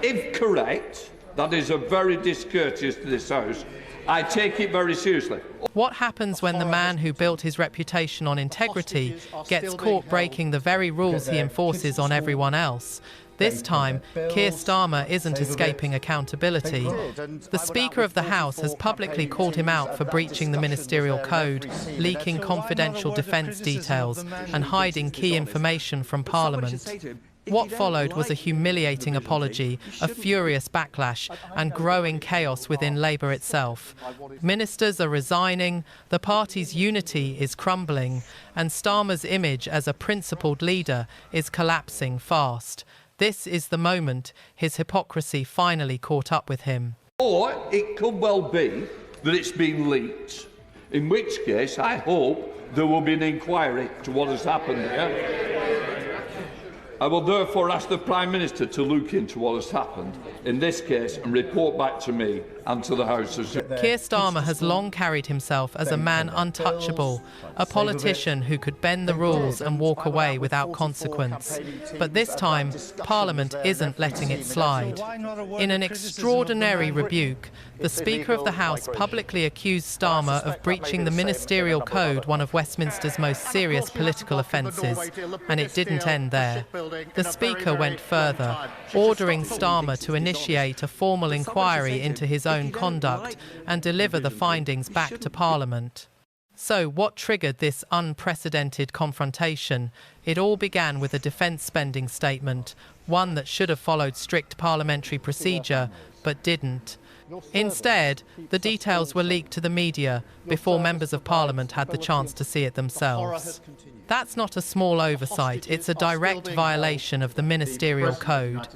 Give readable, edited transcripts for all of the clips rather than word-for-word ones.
If correct, that is a very discourteous to this House. I take it very seriously. What happens when the man who built his reputation on integrity gets caught breaking the very rules he enforces on everyone else? This time, Keir Starmer isn't escaping accountability. The Speaker of the House has publicly called him out for breaching the ministerial code, leaking confidential defence details and hiding key information from Parliament. What followed was a humiliating apology, a furious backlash and growing chaos within Labour itself. Ministers are resigning, the party's unity is crumbling, and Starmer's image as a principled leader is collapsing fast. This is the moment his hypocrisy finally caught up with him. Or it could well be that it's been leaked, in which case I hope there will be an inquiry to what has happened here. I will therefore ask the Prime Minister to look into what has happened in this case and report back to me and to the House. Keir Starmer has long carried himself as a man untouchable, a politician who could bend the rules and walk away without consequence. But this time, Parliament isn't letting it slide. In an extraordinary rebuke, the Speaker of the House publicly accused Starmer of breaching the ministerial code, one of Westminster's most serious political offences. And it didn't end there. The Speaker went further, ordering Starmer to initiate a formal inquiry into his own conduct and deliver the findings back to Parliament. So what triggered this unprecedented confrontation? It all began with a defence spending statement, one that should have followed strict parliamentary procedure, but didn't. Instead, the details were leaked to the media before members of Parliament had the chance to see it themselves. That's not a small oversight, it's a direct violation of the ministerial code.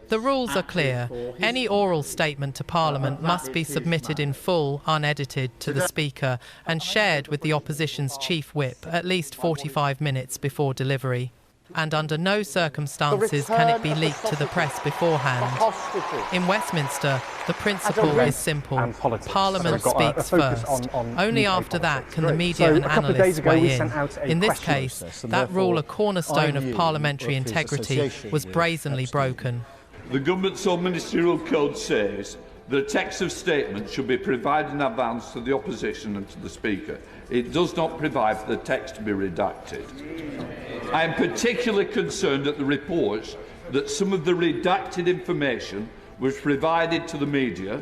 The rules are clear. Any oral statement to Parliament must be submitted in full, unedited, to the Speaker and shared with the opposition's chief whip at least 45 minutes before delivery. And under no circumstances can it be leaked to the press beforehand. In Westminster, the principle is simple. Parliament speaks first. Only after that can the media and analysts weigh in. In this case, that rule, a cornerstone of parliamentary integrity, was brazenly broken. The government's own ministerial code says that a text of statement should be provided in advance to the opposition and to the Speaker. It does not provide for the text to be redacted. I am particularly concerned at the reports that some of the redacted information was provided to the media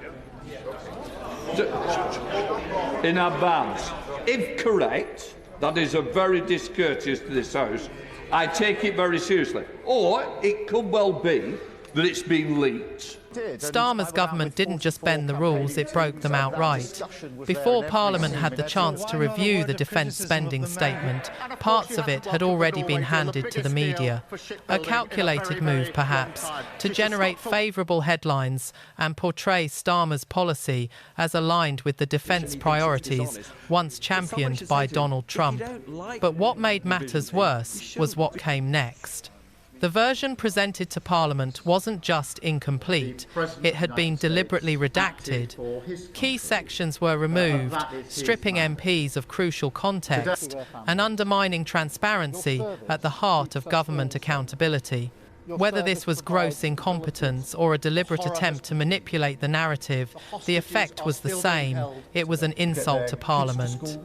in advance. If correct, that is a very discourteous to this House. I take it very seriously. Or it could well be that it's been leaked. Starmer's government didn't just bend the rules, it broke them outright. Before Parliament had the chance to review the defence spending statement, parts of it had already been handed to the media. A calculated move, perhaps, to generate favourable headlines and portray Starmer's policy as aligned with the defence priorities once championed by Donald Trump. But what made matters worse was what came next. The version presented to Parliament wasn't just incomplete, it had been deliberately redacted. Key sections were removed, stripping MPs of crucial context and undermining transparency at the heart of government accountability. Whether this was gross incompetence or a deliberate attempt to manipulate the narrative, the effect was the same. It was an insult to Parliament.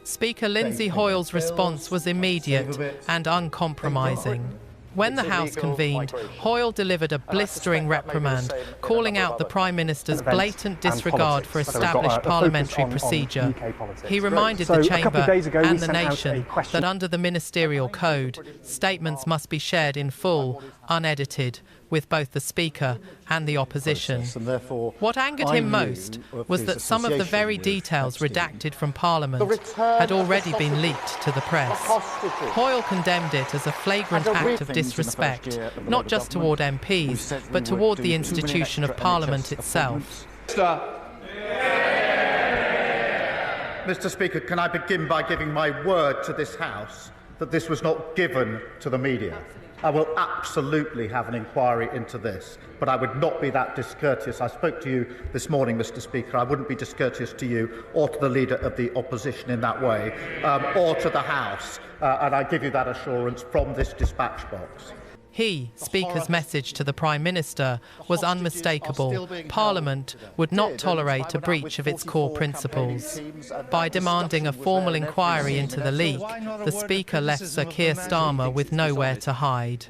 Speaker Lindsay Hoyle's response was immediate and uncompromising. When the House convened, Hoyle delivered a blistering reprimand, calling out the Prime Minister's blatant disregard for established parliamentary procedure. He reminded the Chamber and the nation that under the ministerial code, statements must be shared in full, unedited, with both the Speaker and the opposition. What angered him most was that some of the very details redacted from Parliament had already been leaked to the press. Hoyle condemned it as a flagrant act of disrespect, not just toward MPs, but toward the institution of Parliament itself. Mr. Speaker, can I begin by giving my word to this House that this was not given to the media? I will absolutely have an inquiry into this, but I would not be that discourteous. I spoke to you this morning, Mr. Speaker. I wouldn't be discourteous to you or to the Leader of the Opposition in that way, or to the House. And I give you that assurance from this dispatch box. Speaker's message to the Prime Minister, was unmistakable. Parliament would not tolerate a breach of its core principles. By demanding a formal inquiry into the leak, the Speaker left Sir Keir Starmer with nowhere to hide.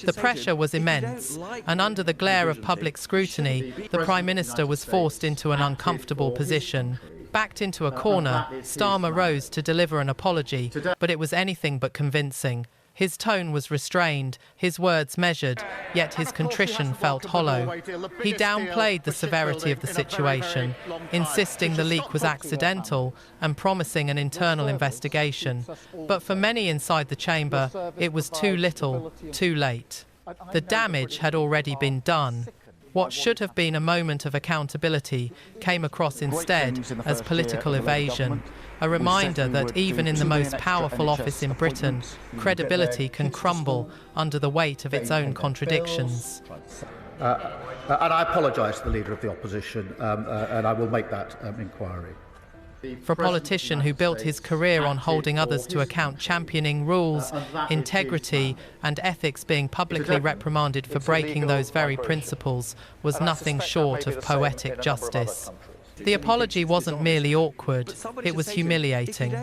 The pressure was immense, and under the glare of public scrutiny, the Prime Minister was forced into an uncomfortable position. Backed into a corner, Starmer rose to deliver an apology, but it was anything but convincing. His tone was restrained, his words measured, yet his contrition felt hollow. He downplayed the severity of the situation, insisting the leak was accidental and promising an internal investigation. But for many inside the chamber, it was too little, too late. The damage had already been done. What should have been a moment of accountability came across instead as political evasion, a reminder that even in the most powerful office in Britain, credibility can crumble under the weight of its own contradictions. And I apologise to the Leader of the Opposition, and I will make that inquiry. For a politician who built his career on holding others to account, championing rules, integrity and ethics, being publicly reprimanded for breaking those very principles was nothing short of poetic justice. The apology wasn't merely awkward, it was humiliating.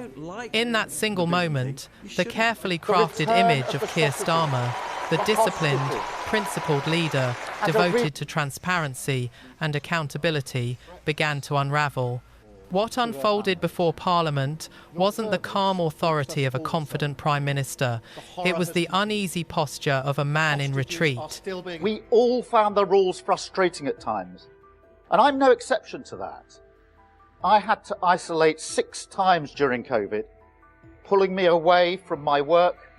In that single moment, the carefully crafted image of Keir Starmer, the disciplined, principled leader devoted to transparency and accountability, began to unravel. What unfolded before Parliament wasn't the calm authority of a confident Prime Minister. It was the uneasy posture of a man in retreat. We all found the rules frustrating at times, and I'm no exception to that. I had to isolate 6 times during COVID, pulling me away from my work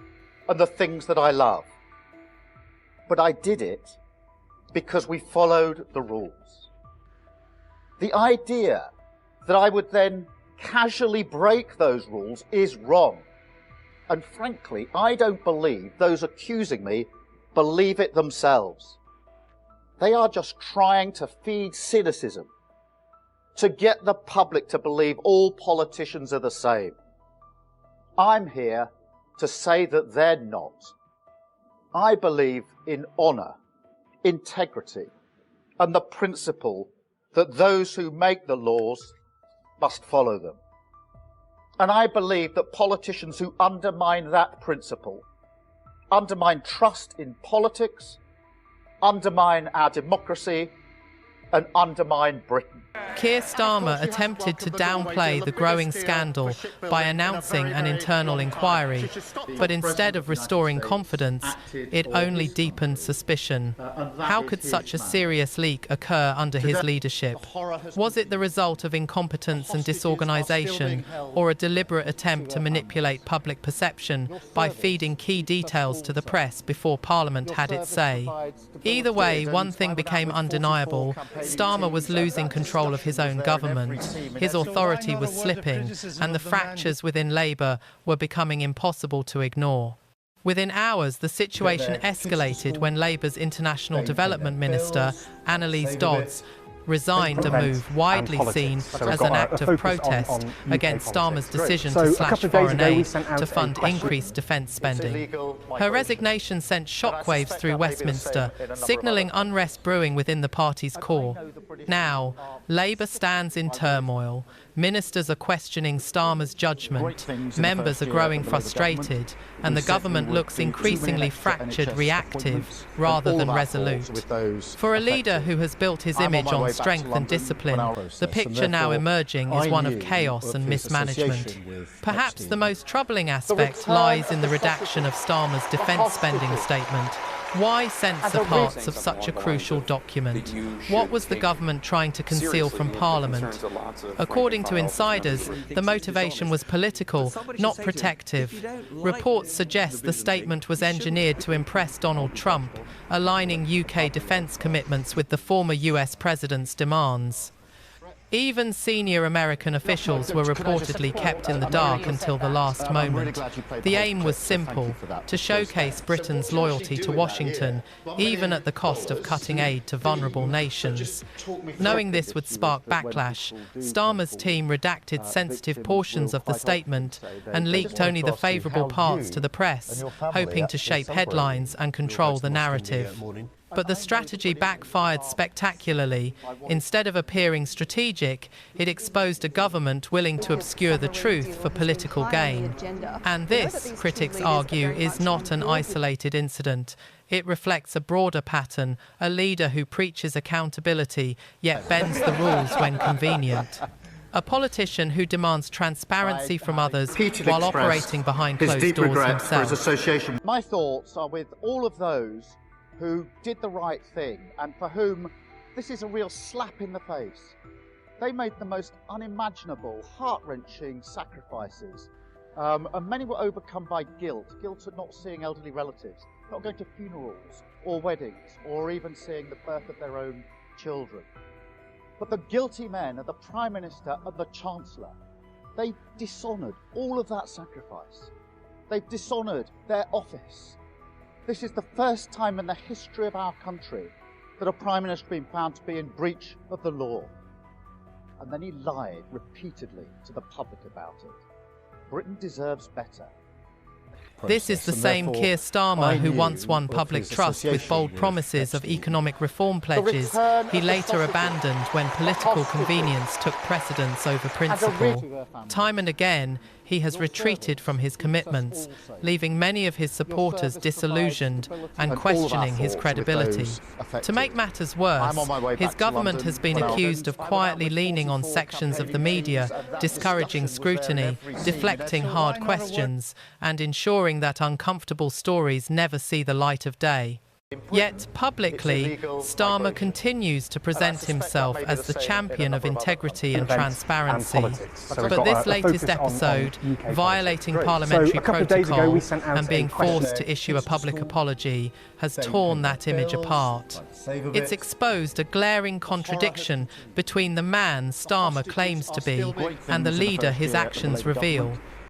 and the things that I love. But I did it because we followed the rules. The idea that I would then casually break those rules is wrong. And frankly, I don't believe those accusing me believe it themselves. They are just trying to feed cynicism, to get the public to believe all politicians are the same. I'm here to say that they're not. I believe in honour, integrity, and the principle that those who make the laws must follow them. And I believe that politicians who undermine that principle, undermine trust in politics, undermine our democracy, and undermine Britain. Keir Starmer attempted to downplay the growing scandal by announcing an internal inquiry, but instead of restoring confidence, it only deepened suspicion. How could such a serious leak occur under his leadership? Was it the result of incompetence and disorganisation, or a deliberate attempt to manipulate public perception by feeding key details to the press before Parliament had its say? Either way, one thing became undeniable. Starmer was losing control of his own government. His authority was slipping, and the fractures within Labour were becoming impossible to ignore. Within hours, the situation escalated when Labour's International Development Minister, Annalise Dodds, resigned, a move widely seen as an act of protest against Starmer's decision to slash foreign aid to fund increased defence spending. Her resignation sent shockwaves through Westminster, signalling unrest brewing within the party's core. Now, Labour stands in turmoil. Ministers are questioning Starmer's judgment, members are growing frustrated, and the government looks increasingly fractured, reactive, rather than resolute. For a leader who has built his image on strength and discipline, the picture now emerging is one of chaos and mismanagement. Perhaps the most troubling aspect lies in the redaction of Starmer's defence spending statement. Why censor parts of such a crucial document? What was the government trying to conceal from Parliament? According to insiders, the motivation was political, not protective. Reports suggest the statement was engineered to impress Donald Trump, aligning UK defence commitments with the former US president's demands. Even senior American officials were reportedly kept in the dark until the last moment. The aim was simple: to showcase Britain's loyalty to Washington, even at the cost of cutting aid to vulnerable nations. Knowing this would spark backlash, Starmer's team redacted sensitive portions of the statement and leaked only the favourable parts to the press, hoping to shape headlines and control the narrative. But the strategy backfired spectacularly. Instead of appearing strategic, it exposed a government willing to obscure the truth for political gain. And this, critics argue, is not an isolated incident. It reflects a broader pattern, a leader who preaches accountability, yet bends the rules when convenient. A politician who demands transparency from others while operating behind closed doors himself. My thoughts are with all of those who did the right thing and for whom this is a real slap in the face. They made the most unimaginable, heart-wrenching sacrifices, and many were overcome by guilt at not seeing elderly relatives, not going to funerals or weddings, or even seeing the birth of their own children. But the guilty men are the Prime Minister and the Chancellor. They dishonoured all of that sacrifice. They've dishonoured their office. This is the first time in the history of our country that a Prime Minister has been found to be in breach of the law. And then he lied repeatedly to the public about it. Britain deserves better. This is the same Keir Starmer who once won public trust with bold promises of economic reform pledges he later abandoned when political convenience took precedence over principle. Time and again, he has retreated from his commitments, leaving many of his supporters disillusioned and questioning his credibility. To make matters worse, his government has been accused of quietly leaning on sections of the media, discouraging scrutiny, deflecting hard questions, and ensuring that uncomfortable stories never see the light of day. Yet, publicly, Starmer continues to present himself as the champion of integrity and transparency. But this latest episode, violating parliamentary protocol and being forced to issue a public apology, has torn that image apart. It's exposed a glaring contradiction between the man Starmer claims to be and the leader his actions reveal.